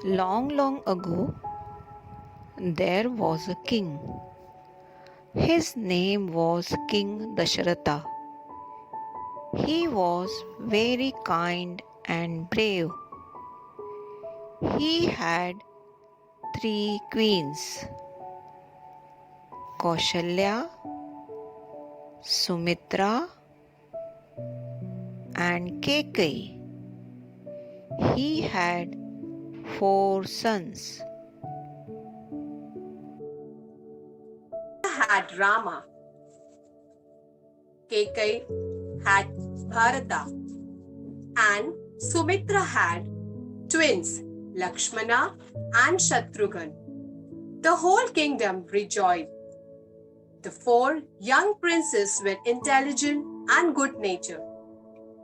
Long, long ago, there was a king. His name was King Dasharatha. He was very kind and brave. He had three queens, Kaushalya, Sumitra, and Kekai. He had four sons. Had Rama, Kekai had Bharata, and Sumitra had twins Lakshmana and Shatrughan. The whole kingdom rejoiced. The four young princes were intelligent and good natured.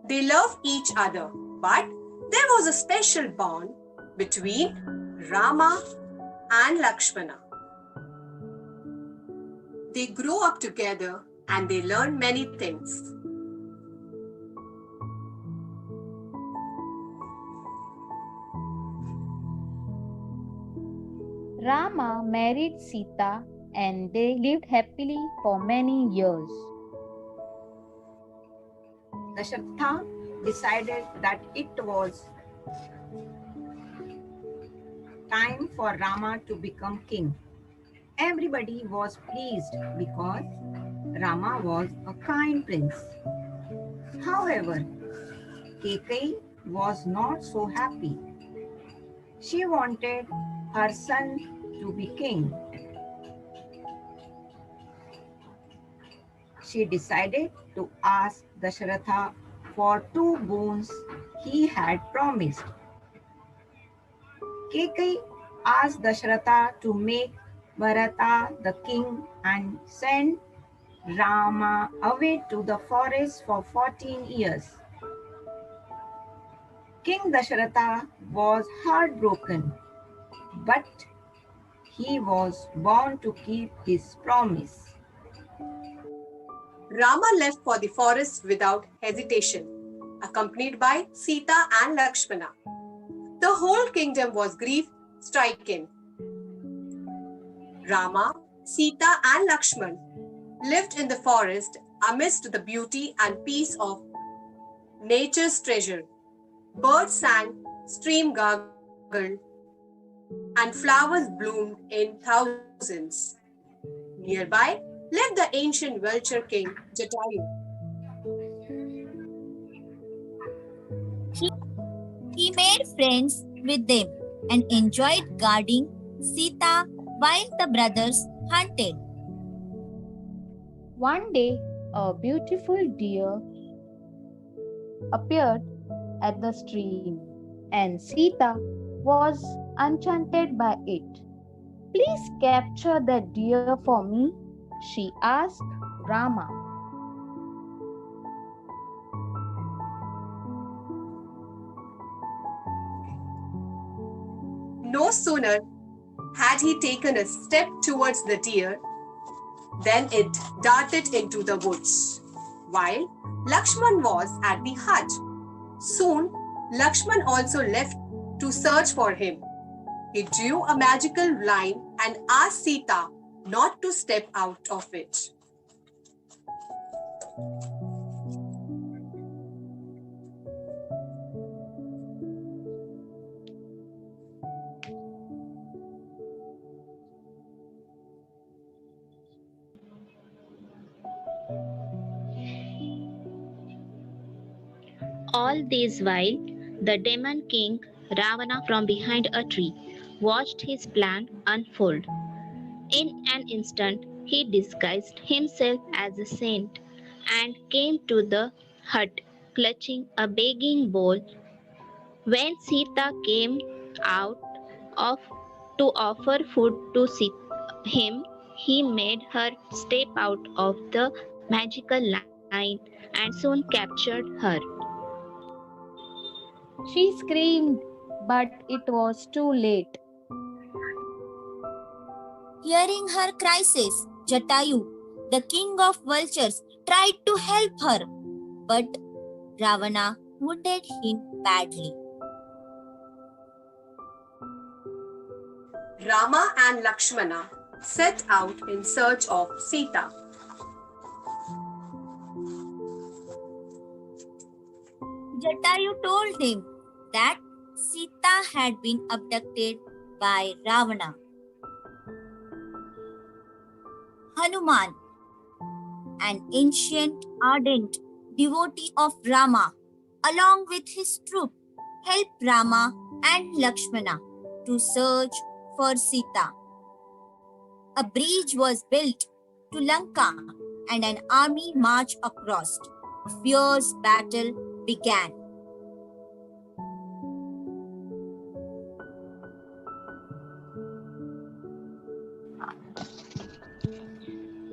They loved each other, but there was a special bond between Rama and Lakshmana. They grew up together and they learned many things. Rama married Sita and they lived happily for many years. Dasharatha decided that it was time for Rama to become king. Everybody was pleased because Rama was a kind prince. However, Kekai was not so happy. She wanted her son to be king. She decided to ask Dasharatha for two boons he had promised. Kekai asked Dasharatha to make Bharata the king and send Rama away to the forest for 14 years. King Dasharatha was heartbroken, but he was bound to keep his promise. Rama left for the forest without hesitation, accompanied by Sita and Lakshmana. The whole kingdom was grief-stricken. Rama, Sita, and Lakshman lived in the forest amidst the beauty and peace of nature's treasure. Birds sang, streams gurgled, and flowers bloomed in thousands. Nearby lived the ancient vulture king Jatayu. He made friends with them and enjoyed guarding Sita while the brothers hunted. One day, a beautiful deer appeared at the stream, and Sita was enchanted by it. Please capture that deer for me, she asked Rama. No sooner had he taken a step towards the deer than it darted into the woods, while Lakshman was at the hut. Soon, Lakshman also left to search for him. He drew a magical line and asked Sita not to step out of it. All this while, the demon king Ravana from behind a tree watched his plan unfold. In an instant, he disguised himself as a saint and came to the hut clutching a begging bowl. When Sita came out of to offer food to him, he made her step out of the magical line and soon captured her. She screamed, but it was too late. Hearing her crisis, Jatayu, the king of vultures, tried to help her, but Ravana wounded him badly. Rama and Lakshmana set out in search of Sita. Jatayu told him that Sita had been abducted by Ravana. Hanuman, an ancient, ardent devotee of Rama, along with his troop, helped Rama and Lakshmana to search for Sita. A bridge was built to Lanka and an army marched across. A fierce battle began.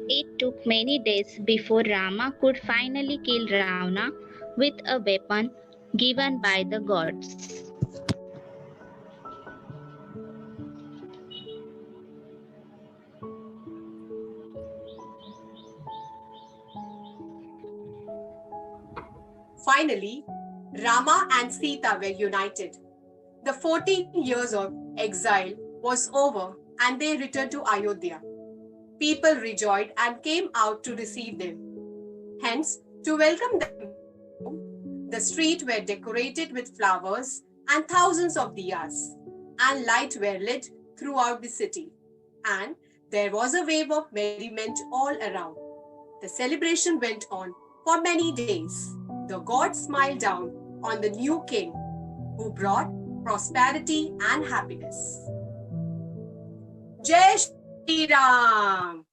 It took many days before Rama could finally kill Ravana with a weapon given by the gods. Finally, Rama and Sita were united. The 14 years of exile was over and they returned to Ayodhya. People rejoiced and came out to receive them. Hence, to welcome them, the streets were decorated with flowers and thousands of diyas, and lights were lit throughout the city. And there was a wave of merriment all around. The celebration went on for many days. The gods smiled down on the new king who brought prosperity and happiness. Jai Shri Ram!